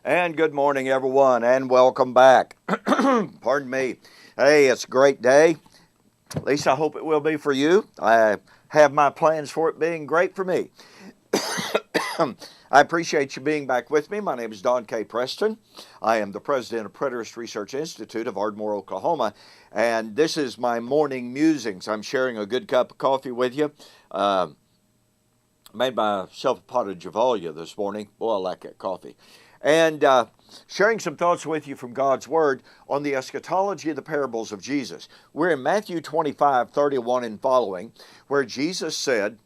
And good morning, everyone, and welcome back. Pardon me. Hey, it's a great day. At least I hope it will be for you. I have my plans for it being great for me. I appreciate you being back with me. My name is Don K. Preston. I am the president of Preterist Research Institute of Ardmore, Oklahoma, and this is my morning musings. I'm sharing a good cup of coffee with you. Made myself a pot of Javalia this morning. Boy, I like that coffee. And sharing some thoughts with you from God's Word on the eschatology of the parables of Jesus. We're in Matthew 25:31 and following, where Jesus said,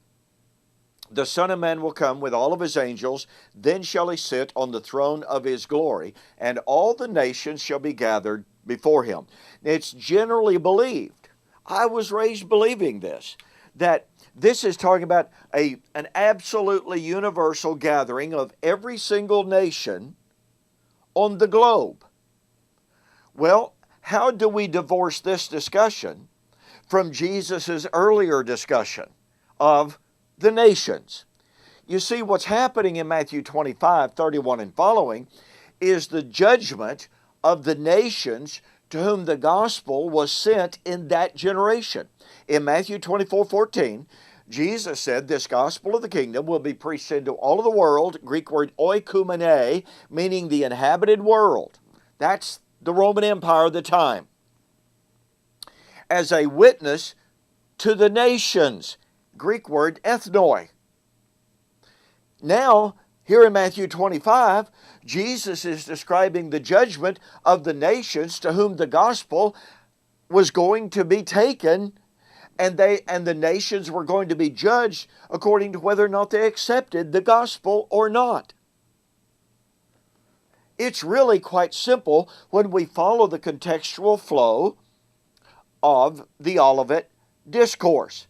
"The Son of Man will come with all of his angels, then shall he sit on the throne of his glory, and all the nations shall be gathered before him." It's generally believed, I was raised believing this, that this is talking about an absolutely universal gathering of every single nation on the globe. Well, how do we divorce this discussion from Jesus' earlier discussion of the nations? You see, what's happening in Matthew 25:31 and following is the judgment of the nations to whom the gospel was sent in that generation. In Matthew 24:14, Jesus said, "This gospel of the kingdom will be preached into all of the world," Greek word oikumene, meaning the inhabited world. That's the Roman Empire of the time. "As a witness to the nations," Greek word ethnoi. Now, here in Matthew 25, Jesus is describing the judgment of the nations to whom the gospel was going to be taken, and the nations were going to be judged according to whether or not they accepted the gospel or not. It's really quite simple when we follow the contextual flow of the Olivet Discourse.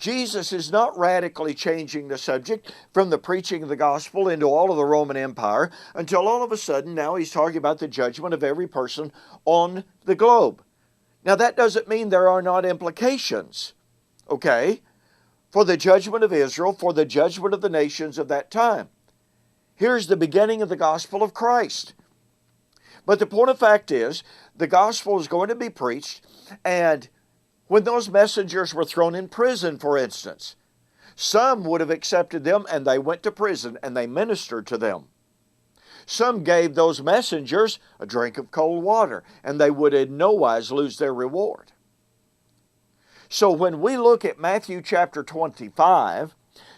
Jesus is not radically changing the subject from the preaching of the gospel into all of the Roman Empire until all of a sudden now he's talking about the judgment of every person on the globe. Now that doesn't mean there are not implications, okay, for the judgment of Israel, for the judgment of the nations of that time. Here's the beginning of the gospel of Christ. But the point of fact is, the gospel is going to be preached, and when those messengers were thrown in prison, for instance, some would have accepted them and they went to prison and they ministered to them. Some gave those messengers a drink of cold water and they would in no wise lose their reward. So when we look at Matthew chapter 25,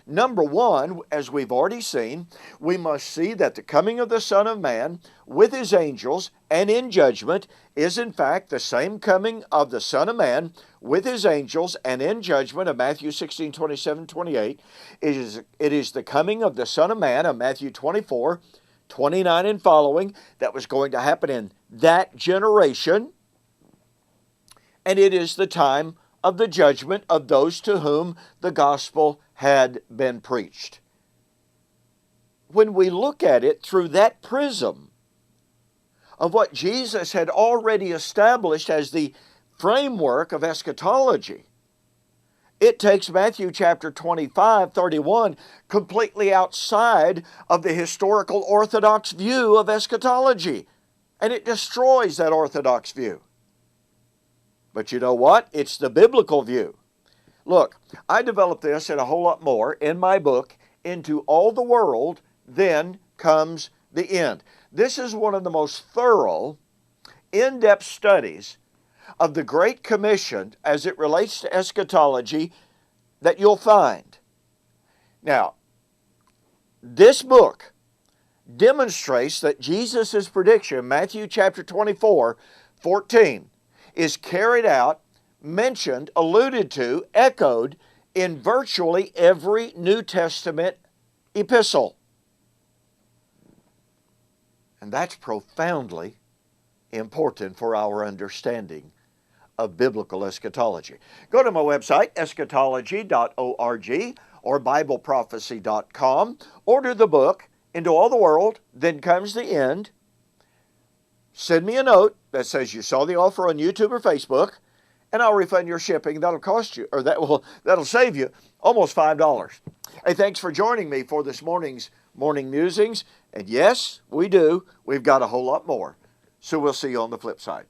number one, as we've already seen, we must see that the coming of the Son of Man with his angels and in judgment is in fact the same coming of the Son of Man with his angels and in judgment of Matthew 16:27-28. It is the coming of the Son of Man of Matthew 24:29 and following that was going to happen in that generation. And it is the time of the judgment of those to whom the gospel had been preached. When we look at it through that prism of what Jesus had already established as the framework of eschatology, it takes Matthew chapter 25:31 completely outside of the historical Orthodox view of eschatology, and it destroys that Orthodox view. But you know what? It's the biblical view. Look, I developed this and a whole lot more in my book, Into All the World, Then Comes the End. This is one of the most thorough, in-depth studies of the Great Commission as it relates to eschatology that you'll find. Now, this book demonstrates that Jesus' prediction, Matthew chapter 24:14, is carried out, mentioned, alluded to, echoed in virtually every New Testament epistle. And that's profoundly important for our understanding of biblical eschatology. Go to my website, eschatology.org or bibleprophecy.com. Order the book, Into All the World, Then Comes the End. Send me a note that says you saw the offer on YouTube or Facebook, and I'll refund your shipping. That'll cost you, or that'll save you almost $5. Hey, thanks for joining me for this morning's Morning Musings. And yes, we do. We've got a whole lot more. So we'll see you on the flip side.